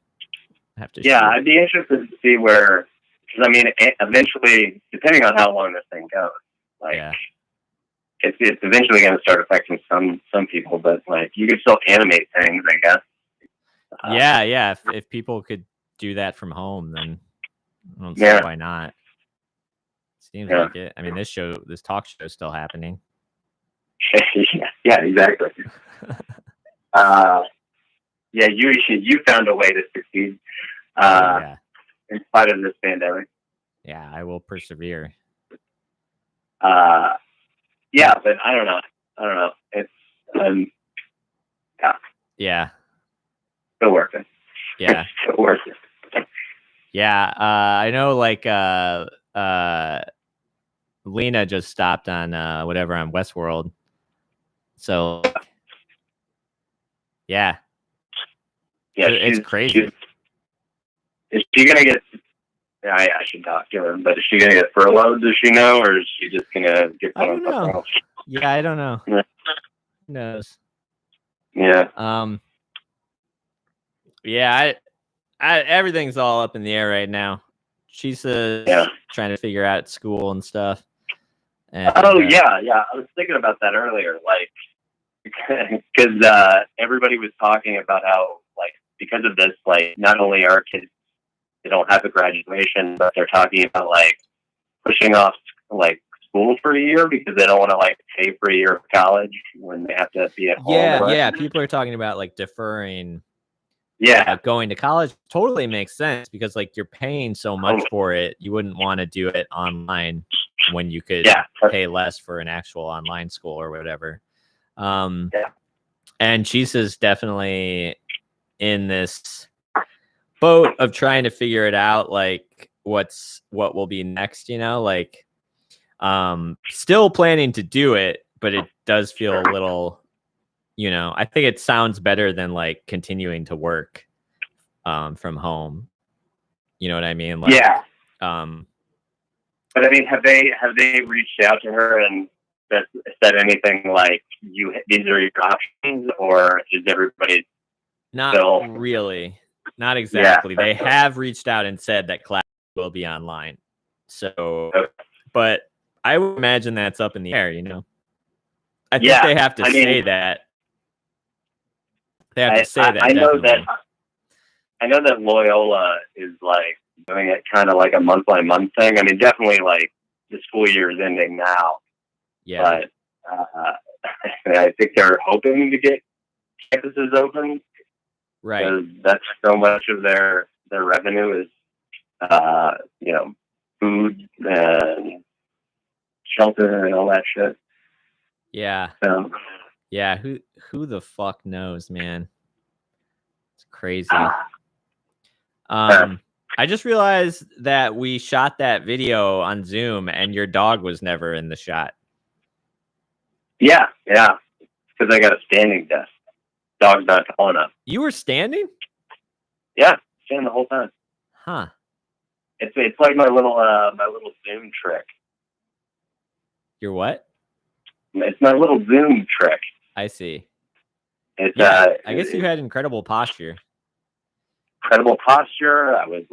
Speaker 2: Shoot.
Speaker 3: I'd be interested to see where, because I mean, eventually, depending on how long this thing goes, like it's eventually going to start affecting some people, but like you could still animate things, I guess.
Speaker 2: Yeah. If people could do that from home, then I don't see why not. Seems like it. I mean, this talk show is still happening.
Speaker 3: Yeah, exactly. You found a way to succeed in spite of this pandemic.
Speaker 2: Yeah, I will persevere.
Speaker 3: But I don't know. It's
Speaker 2: yeah.
Speaker 3: Still working.
Speaker 2: Yeah.
Speaker 3: Still working.
Speaker 2: Yeah, I know. Like, Lena just stopped on on Westworld. So, yeah, it's crazy.
Speaker 3: Is she gonna get? I should talk to her, but is she gonna get furloughed? Does she know, or is she just gonna get?
Speaker 2: I don't know. Yeah, I don't know.
Speaker 3: Yeah.
Speaker 2: Who knows?
Speaker 3: Yeah.
Speaker 2: Yeah. I everything's all up in the air right now. She's trying to figure out school and stuff. And,
Speaker 3: I was thinking about that earlier, like, because everybody was talking about how, like, because of this, like, not only our kids, they don't have a graduation, but they're talking about like pushing off like school for a year because they don't want to like pay for a year of college when they have to be at home.
Speaker 2: Yeah. People are talking about like deferring.
Speaker 3: Yeah,
Speaker 2: going to college totally makes sense because like you're paying so much for it, you wouldn't want to do it online when you could pay less for an actual online school or whatever. And she's definitely in this boat of trying to figure it out, like what will be next, like still planning to do it, but it does feel a little, I think it sounds better than like continuing to work from home. You know what I mean? Like,
Speaker 3: but I mean, have they reached out to her and said anything like these are your options, or is everybody
Speaker 2: not really? Not exactly. They have reached out and said that class will be online. So, but I would imagine that's up in the air. I think they have to say that. They have to say that.
Speaker 3: I know that Loyola is like doing it kind of like a month by month thing. I mean, definitely like the school year is ending now.
Speaker 2: Yeah.
Speaker 3: I think they're hoping to get campuses open
Speaker 2: Right.
Speaker 3: because that's so much of their revenue is, food and shelter and all that shit.
Speaker 2: Yeah.
Speaker 3: So,
Speaker 2: Yeah. Who the fuck knows, man? It's crazy. I just realized that we shot that video on Zoom and your dog was never in the shot.
Speaker 3: yeah, because I got a standing desk. Dog's not tall enough.
Speaker 2: You were standing?
Speaker 3: Yeah, standing the whole time.
Speaker 2: Huh.
Speaker 3: It's like my little Zoom trick.
Speaker 2: Your what?
Speaker 3: It's my little Zoom trick.
Speaker 2: I see.
Speaker 3: It's
Speaker 2: Yeah, I guess you had incredible posture.
Speaker 3: incredible posture. I was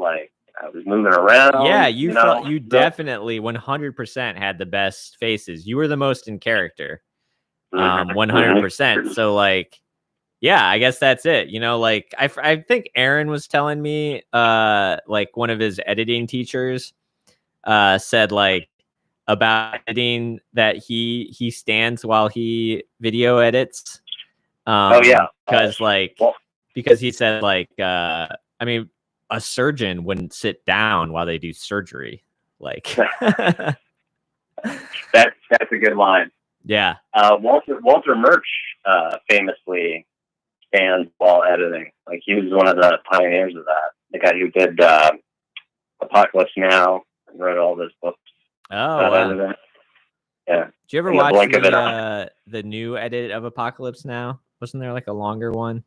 Speaker 3: moving around.
Speaker 2: Yeah, you definitely 100% had the best faces. You were the most in character. 100%. So like, yeah, I guess that's it. Like I think Aaron was telling me, like one of his editing teachers, said like about editing that he stands while he video edits. Because because he said like, I mean, a surgeon wouldn't sit down while they do surgery. Like
Speaker 3: that's a good line.
Speaker 2: Yeah.
Speaker 3: Walter Murch famously stands while editing. Like he was one of the pioneers of that. The guy who did Apocalypse Now and wrote all those books.
Speaker 2: Oh, wow.
Speaker 3: Yeah.
Speaker 2: Did you ever watch the new edit of Apocalypse Now? Wasn't there like a longer one?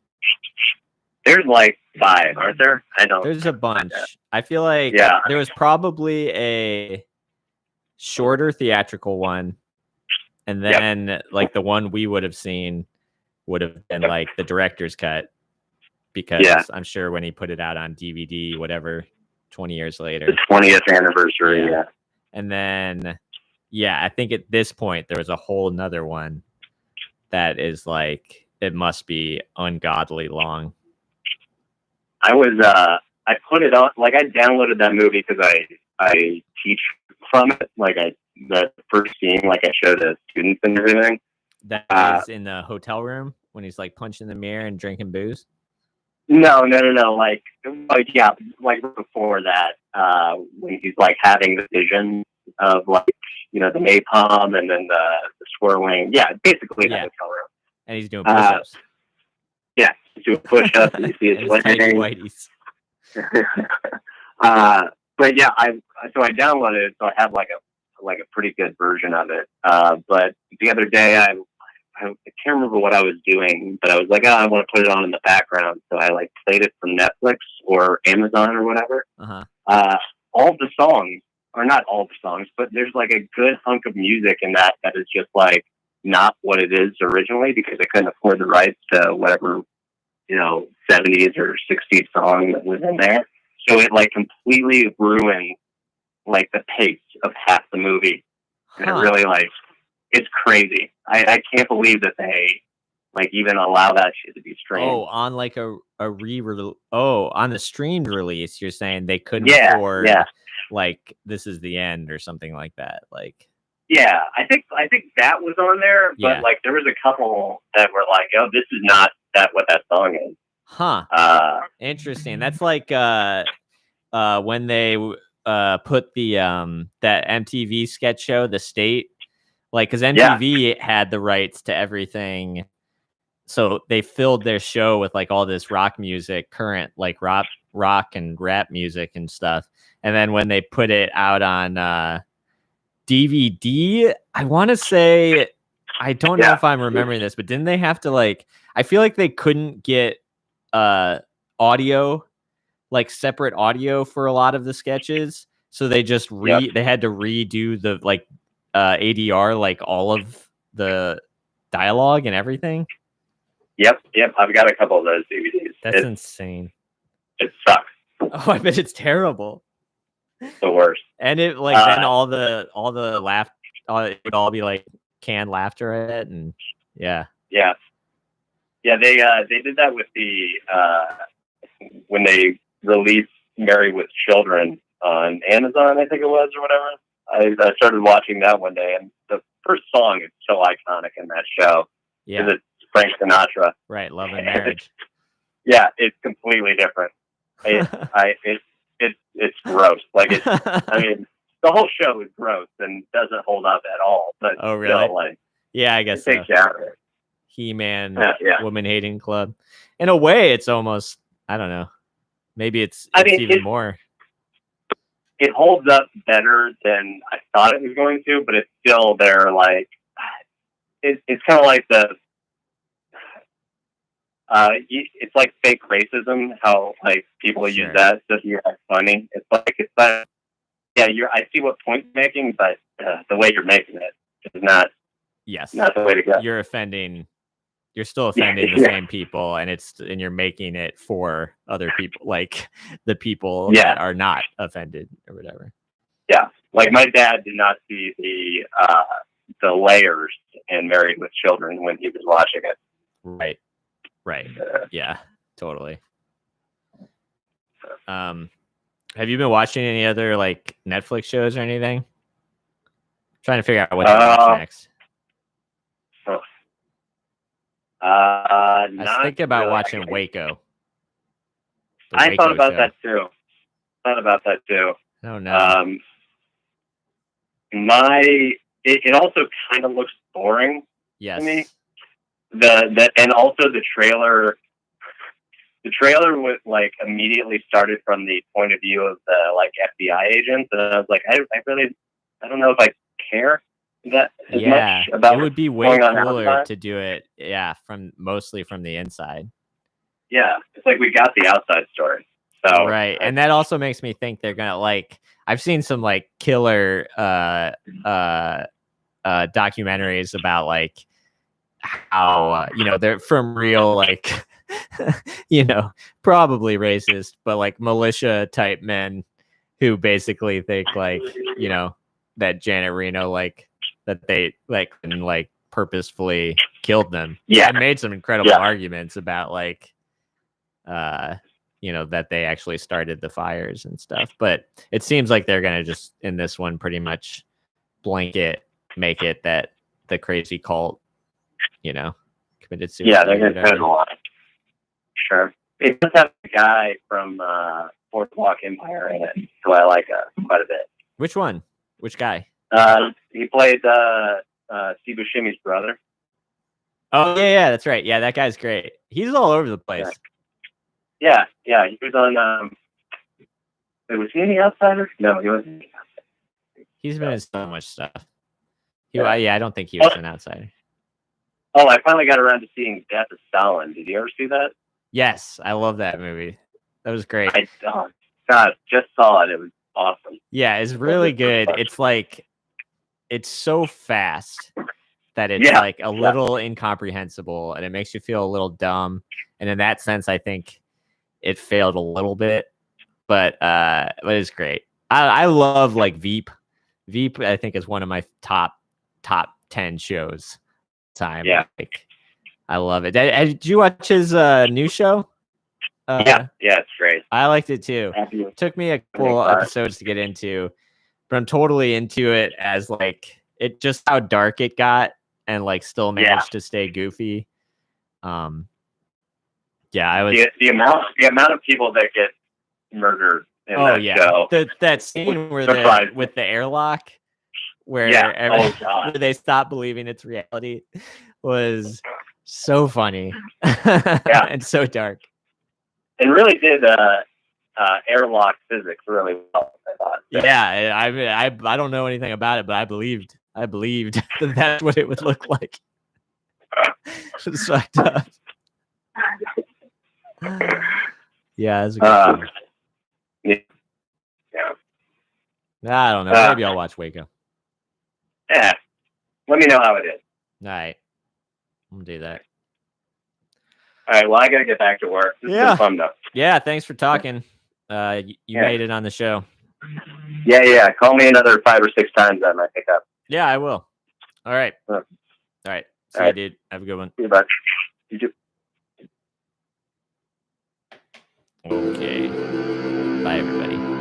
Speaker 3: There's like 5, aren't there?
Speaker 2: There's a bunch. I feel like there was probably a shorter theatrical one. And then like the one we would have seen would have been like the director's cut. Because I'm sure when he put it out on DVD, whatever, 20 years later.
Speaker 3: The 20th anniversary, yeah.
Speaker 2: And then, I think at this point there was a whole nother one that is like, it must be ungodly long.
Speaker 3: I put it on, like I downloaded that movie because I teach from it. Like the first scene, like I showed the students and everything.
Speaker 2: That is in the hotel room when he's like punching the mirror and drinking booze?
Speaker 3: No. Like before that, when he's like having the vision of like, the napalm and then the swirling. Yeah, basically the hotel room.
Speaker 2: And he's doing push-ups.
Speaker 3: Yeah, he's doing push-ups and you see his
Speaker 2: whiteies.
Speaker 3: But yeah, I downloaded it, so I have like a pretty good version of it. But the other day I can't remember what I was doing, but I was like, I want to put it on in the background. So I like played it from Netflix or Amazon or whatever. All the songs, or not all the songs, but there's like a good hunk of music in that is just like not what it is originally because I couldn't afford the rights to whatever, 70s or 60s song that was in there. So it like completely ruined like the pace of half the movie. And it really like, it's crazy. I can't believe that they like even allow that shit to be streamed.
Speaker 2: Oh, on like a on the streamed release, you're saying they couldn't afford like this is the end or something like that. Like
Speaker 3: I think that was on there, but like there was a couple that were like, oh, this is not what that song is.
Speaker 2: Interesting. That's like when they put the that MTV sketch show, The State, like because MTV had the rights to everything, so they filled their show with like all this rock music, current like rock and rap music and stuff. And then when they put it out on DVD, I want to say, I don't know if I'm remembering this, but didn't they have to like? I feel like they couldn't get audio, like separate audio for a lot of the sketches, so they just they had to redo the like ADR, like all of the dialogue and everything.
Speaker 3: Yep. I've got a couple of those DVDs.
Speaker 2: That's insane.
Speaker 3: It sucks.
Speaker 2: Oh, I bet it's terrible.
Speaker 3: The worst.
Speaker 2: And it like then all the laugh, it would all be like canned laughter at it, and
Speaker 3: yeah. They did that with the when they released Married with Children on Amazon, I think it was, or whatever. I started watching that one day, and the first song is so iconic in that show.
Speaker 2: Yeah.
Speaker 3: Because it's Frank Sinatra.
Speaker 2: Right. Love and Marriage.
Speaker 3: Yeah, it's completely different. It's gross. Like I mean, the whole show is gross and doesn't hold up at all. But
Speaker 2: Oh, really?
Speaker 3: still, like,
Speaker 2: Yeah, I guess
Speaker 3: it
Speaker 2: so.
Speaker 3: takes you out of it.
Speaker 2: He-Man,
Speaker 3: Yeah.
Speaker 2: woman hating club. In a way, it's almost, I don't know. Maybe it's even more.
Speaker 3: It holds up better than I thought it was going to, but it's still there. Like it's kind of like it's like fake racism. How like people use that to be funny. It's like yeah. I see what point you're making, but the way you're making it is not.
Speaker 2: Yes.
Speaker 3: Not the way to go.
Speaker 2: You're still offending the same people, and you're making it for other people, like the people that are not offended or whatever. Yeah.
Speaker 3: Like my dad did not see the layers in Married with Children when he was watching it.
Speaker 2: Right. Yeah, totally. Have you been watching any other like Netflix shows or anything? Trying to figure out what to watch next.
Speaker 3: I
Speaker 2: was thinking about watching Waco.
Speaker 3: I thought about that too.
Speaker 2: Oh no.
Speaker 3: It also kind of looks boring
Speaker 2: to
Speaker 3: me. And also the trailer. The trailer was like immediately started from the point of view of the like FBI agents, and I was like, I don't know if I care that as much about
Speaker 2: it would be way cooler to do it mostly from the inside.
Speaker 3: Yeah, it's like we got the outside story. So
Speaker 2: right, and that also makes me think they're gonna like I've seen some like killer documentaries about like how they're from real like probably racist but like militia type men who basically think like that Janet Reno like that they like and like purposefully killed them.
Speaker 3: Yeah,
Speaker 2: and made some incredible arguments about like that they actually started the fires and stuff. But it seems like they're gonna just in this one pretty much blanket make it that the crazy cult committed suicide.
Speaker 3: Yeah, they're gonna put a lot. Sure. It does have a guy from Boardwalk Empire in it, so I like quite a bit.
Speaker 2: Which one? Which guy?
Speaker 3: He played Steve Buscemi's brother.
Speaker 2: Oh yeah, that's right. Yeah, that guy's great. He's all over the place.
Speaker 3: Yeah. He was on. Was he in The Outsiders? No, he wasn't.
Speaker 2: He's been in so much stuff. I don't think he was an outsider.
Speaker 3: Oh, I finally got around to seeing Death of Stalin. Did you ever see that?
Speaker 2: Yes, I love that movie. That was great.
Speaker 3: God, just saw it. It was awesome.
Speaker 2: Yeah, it's really good. It's like, it's so fast that it's like a little incomprehensible, and it makes you feel a little dumb. And in that sense, I think it failed a little bit, but it's great. I love like Veep. Veep, I think, is one of my top 10 shows.
Speaker 3: Yeah,
Speaker 2: like, I love it. Did you watch his new show?
Speaker 3: Yeah, it's great.
Speaker 2: I liked it too. It took me a couple episodes to get into, but I'm totally into it as like it just how dark it got and like still managed to stay goofy. I was
Speaker 3: the amount of people that get murdered in that show.
Speaker 2: That scene where with the airlock where where they stop believing it's reality was so funny. And so dark.
Speaker 3: And really did airlock physics really well, I thought.
Speaker 2: Yeah, I don't know anything about it, but I believed that that's what it would look like. It's fucked up. Yeah, it's a good
Speaker 3: show.
Speaker 2: I don't know. Maybe I'll watch Waco.
Speaker 3: Yeah. Let me know how it is.
Speaker 2: All right. I'm gonna do that.
Speaker 3: All right. Well, I gotta get back to work. This has been fun though.
Speaker 2: Yeah. Thanks for talking. You made it on the show.
Speaker 3: Yeah. Call me another 5 or 6 times. I might pick up.
Speaker 2: Yeah, I will. All right. All right. See you, dude. Have a good one.
Speaker 3: See you, bud. You too.
Speaker 2: Okay. Bye, everybody.